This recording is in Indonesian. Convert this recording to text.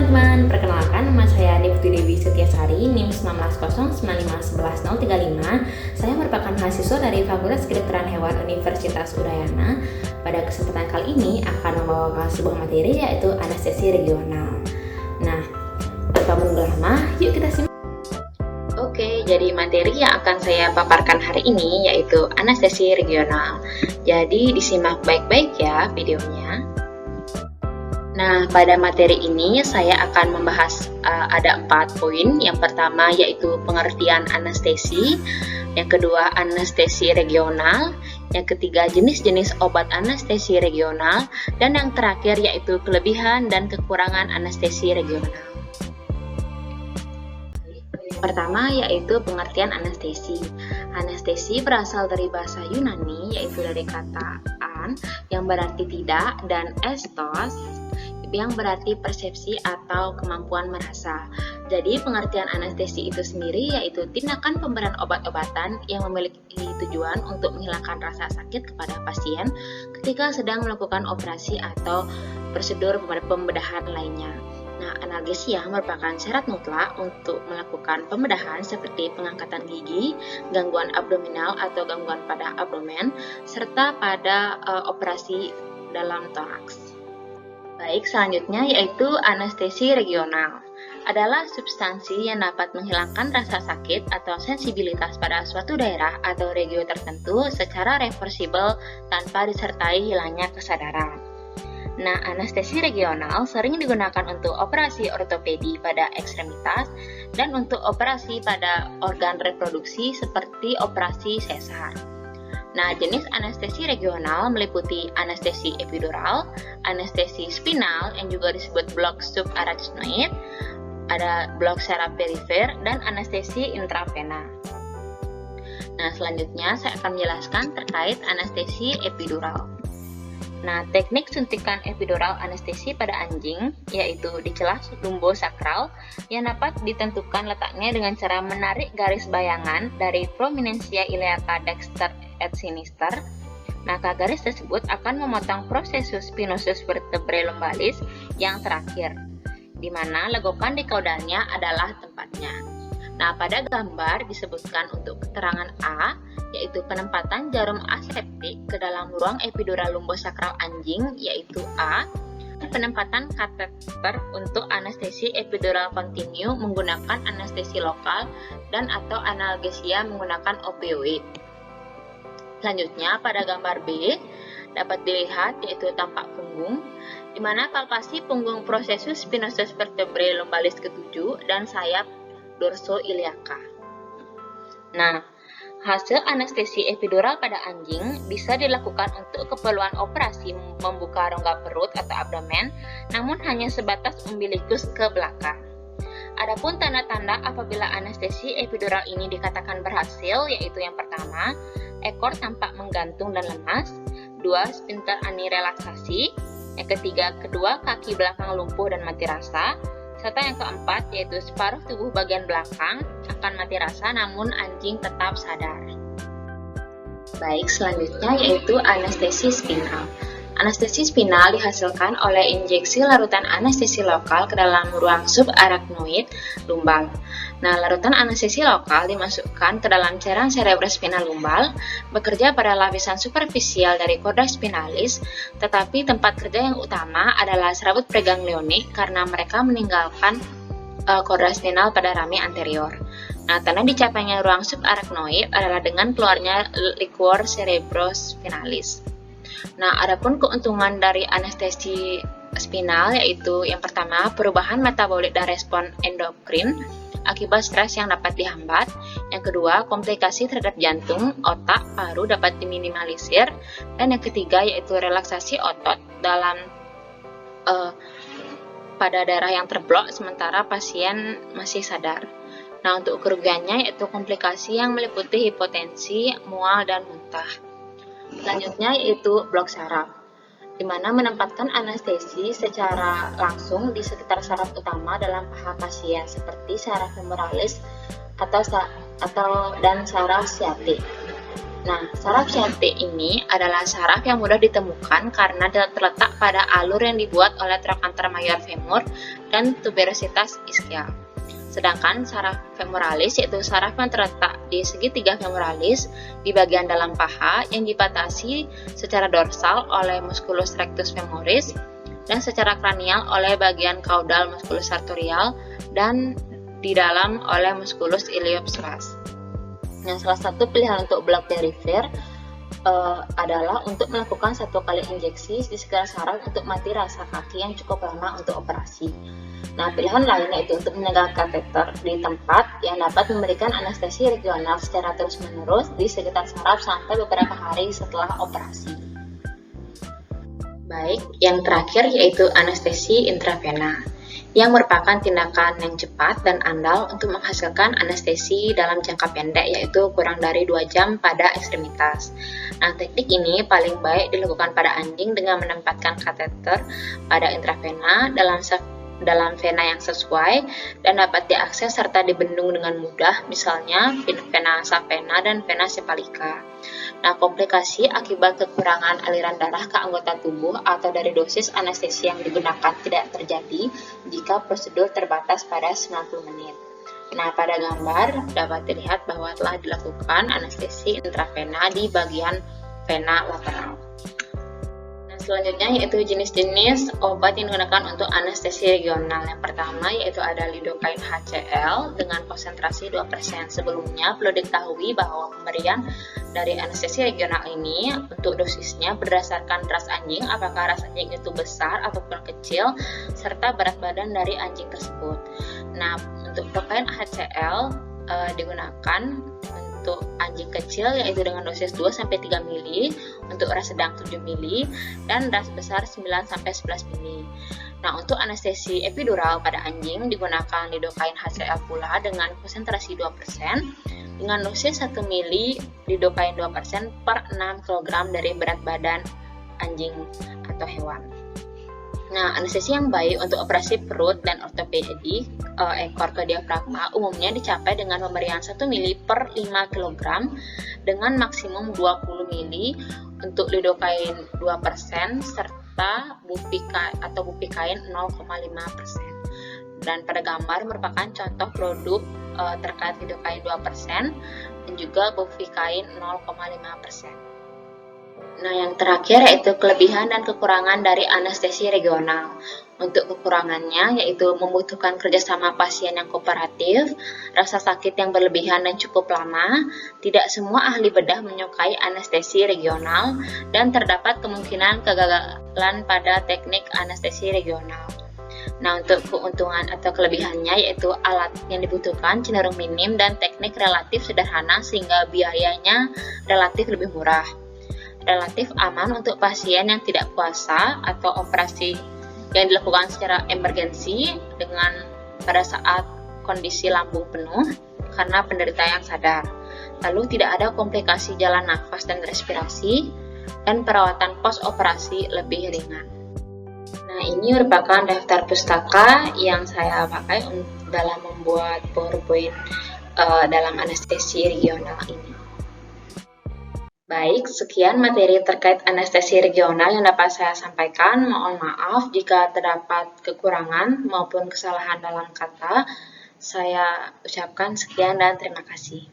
teman-teman, perkenalkan nama saya Devti Dewi Setiasari, NIM 1909511035. Saya merupakan mahasiswa dari Fakultas Kedokteran Hewan Universitas Udayana. Pada kesempatan kali ini akan membawakan sebuah materi yaitu anestesi regional. Nah, tanpa menunggu lama, yuk kita simak. Oke, jadi materi yang akan saya paparkan hari ini yaitu anestesi regional. Jadi disimak baik-baik ya videonya. Nah, pada materi ini saya akan membahas ada 4 poin. Yang pertama yaitu pengertian anestesi, yang kedua anestesi regional, yang ketiga jenis-jenis obat anestesi regional, dan yang terakhir yaitu kelebihan dan kekurangan anestesi regional. Pertama yaitu pengertian anestesi. Anestesi berasal dari bahasa Yunani yaitu dari kata an yang berarti tidak dan estos yang berarti persepsi atau kemampuan merasa. Jadi pengertian anestesi itu sendiri yaitu tindakan pemberian obat-obatan yang memiliki tujuan untuk menghilangkan rasa sakit kepada pasien ketika sedang melakukan operasi atau prosedur pembedahan lainnya. Nah, analgesia merupakan syarat mutlak untuk melakukan pembedahan seperti pengangkatan gigi, gangguan abdominal atau gangguan pada abdomen, serta pada operasi dalam toraks. Baik, selanjutnya yaitu anestesi regional. Adalah substansi yang dapat menghilangkan rasa sakit atau sensibilitas pada suatu daerah atau regio tertentu secara reversibel tanpa disertai hilangnya kesadaran. Nah, anestesi regional sering digunakan untuk operasi ortopedi pada ekstremitas dan untuk operasi pada organ reproduksi seperti operasi sesar. Nah, jenis anestesi regional meliputi anestesi epidural, anestesi spinal yang juga disebut blok subarachnoid, ada blok saraf perifer, dan anestesi intravena. Nah, selanjutnya saya akan menjelaskan terkait anestesi epidural. Nah, teknik suntikan epidural anestesi pada anjing yaitu di celah lumbosakral yang dapat ditentukan letaknya dengan cara menarik garis bayangan dari prominensia iliaca dexter et sinister. Maka garis tersebut akan memotong prosesus spinosus vertebrae lumbalis yang terakhir, di mana legokan di kaudalnya adalah tempatnya. Nah, pada gambar disebutkan untuk keterangan A, yaitu penempatan jarum aseptik ke dalam ruang epidural lumbosakral anjing, yaitu A, dan penempatan kateter untuk anestesi epidural kontinu menggunakan anestesi lokal dan atau analgesia menggunakan opioid. Selanjutnya, pada gambar B, dapat dilihat yaitu tampak punggung, di mana palpasi punggung prosesus spinosus vertebrae lumbalis ke-7 dan sayap dorso-iliaca. Nah, hasil anestesi epidural pada anjing bisa dilakukan untuk keperluan operasi membuka rongga perut atau abdomen, namun hanya sebatas umbilikus ke belakang. Adapun tanda-tanda apabila anestesi epidural ini dikatakan berhasil, yaitu yang pertama, ekor tampak menggantung dan lemas, 2. Sphincter ani relaksasi, yang ketiga, kedua kaki belakang lumpuh dan mati rasa, serta yang keempat yaitu separuh tubuh bagian belakang akan mati rasa namun anjing tetap sadar. Baik, selanjutnya yaitu anestesi spinal. Anestesi spinal dihasilkan oleh injeksi larutan anestesi lokal ke dalam ruang subarachnoid lumbal. Nah, larutan anestesi lokal dimasukkan ke dalam cairan cerebrospinal lumbal, bekerja pada lapisan superficial dari korda spinalis, tetapi tempat kerja yang utama adalah serabut preganglionik karena mereka meninggalkan korda spinal pada rami anterior. Nah, tanda dicapainya ruang subarachnoid adalah dengan keluarnya liquor cerebrospinalis. Nah, adapun keuntungan dari anestesi spinal yaitu yang pertama, perubahan metabolik dan respon endokrin akibat stres yang dapat dihambat. Yang kedua, komplikasi terhadap jantung, otak, paru dapat diminimalisir. Dan yang ketiga yaitu relaksasi otot dalam pada daerah yang terblok sementara pasien masih sadar. Nah, untuk kerugiannya yaitu komplikasi yang meliputi hipotensi, mual, dan muntah. Selanjutnya yaitu blok saraf, di mana menempatkan anestesi secara langsung di sekitar saraf utama dalam paha pasien seperti saraf femoralis dan saraf sciatic. Nah, saraf sciatic ini adalah saraf yang mudah ditemukan karena terletak pada alur yang dibuat oleh trochanter major femur dan tuberositas ischial. Sedangkan saraf femoralis yaitu saraf yang terletak di segitiga femoralis di bagian dalam paha yang dibatasi secara dorsal oleh musculus rectus femoris dan secara kranial oleh bagian caudal musculus sartorial dan di dalam oleh musculus iliopsoas. Nah, salah satu pilihan untuk blok perifer adalah untuk melakukan 1 kali injeksi di sekitar saraf untuk mati rasa kaki yang cukup lama untuk operasi. Nah, pilihan lain yaitu untuk menegak kateter di tempat yang dapat memberikan anestesi regional secara terus-menerus di sekitar saraf sampai beberapa hari setelah operasi. Baik, yang terakhir yaitu anestesi intravena, yang merupakan tindakan yang cepat dan andal untuk menghasilkan anestesi dalam jangka pendek yaitu kurang dari 2 jam pada ekstremitas. Nah, teknik ini paling baik dilakukan pada anjing dengan menempatkan kateter pada intravena dalam vena yang sesuai dan dapat diakses serta dibendung dengan mudah, misalnya vena sapena dan vena cephalica. Nah, komplikasi akibat kekurangan aliran darah ke anggota tubuh atau dari dosis anestesi yang digunakan tidak terjadi jika prosedur terbatas pada 90 menit. Nah, pada gambar dapat dilihat bahwa telah dilakukan anestesi intravena di bagian vena lateral. Selanjutnya yaitu jenis-jenis obat yang digunakan untuk anestesi regional. Yang pertama yaitu ada lidocaine HCl dengan konsentrasi 2%. Sebelumnya perlu diketahui bahwa pemberian dari anestesi regional ini untuk dosisnya berdasarkan ras anjing, apakah ras anjing itu besar ataupun kecil, serta berat badan dari anjing tersebut. Nah, untuk lidocaine HCl digunakan untuk anjing kecil yaitu dengan dosis 2-3 mili, untuk ras sedang 7 mili, dan ras besar 9-11 mili. Nah, untuk anestesi epidural pada anjing digunakan lidocaine HCl pula dengan konsentrasi 2% dengan dosis 1 mili lidocaine 2% per 6 kg dari berat badan anjing atau hewan. Nah, anestesi yang baik untuk operasi perut dan ortopedi ekor ke diafragma umumnya dicapai dengan pemberian 1 mili per 5 kg dengan maksimum 20 mili untuk lidocaine 2% serta bupicain 0,5%. Dan pada gambar merupakan contoh produk terkait lidocaine 2% dan juga bupicain 0,5%. Nah, yang terakhir yaitu kelebihan dan kekurangan dari anestesi regional. Untuk kekurangannya yaitu membutuhkan kerjasama pasien yang kooperatif, rasa sakit yang berlebihan dan cukup lama, tidak semua ahli bedah menyukai anestesi regional, dan terdapat kemungkinan kegagalan pada teknik anestesi regional. Nah, untuk keuntungan atau kelebihannya yaitu alat yang dibutuhkan cenderung minim dan teknik relatif sederhana sehingga biayanya relatif lebih murah. Relatif aman untuk pasien yang tidak puasa atau operasi yang dilakukan secara emergensi dengan pada saat kondisi lambung penuh karena penderita yang sadar. Lalu tidak ada komplikasi jalan nafas dan respirasi dan perawatan pos operasi lebih ringan. Nah, ini merupakan daftar pustaka yang saya pakai dalam membuat PowerPoint dalam anestesi regional ini. Baik, sekian materi terkait anestesi regional yang dapat saya sampaikan. Mohon maaf jika terdapat kekurangan maupun kesalahan dalam kata. Saya ucapkan sekian dan terima kasih.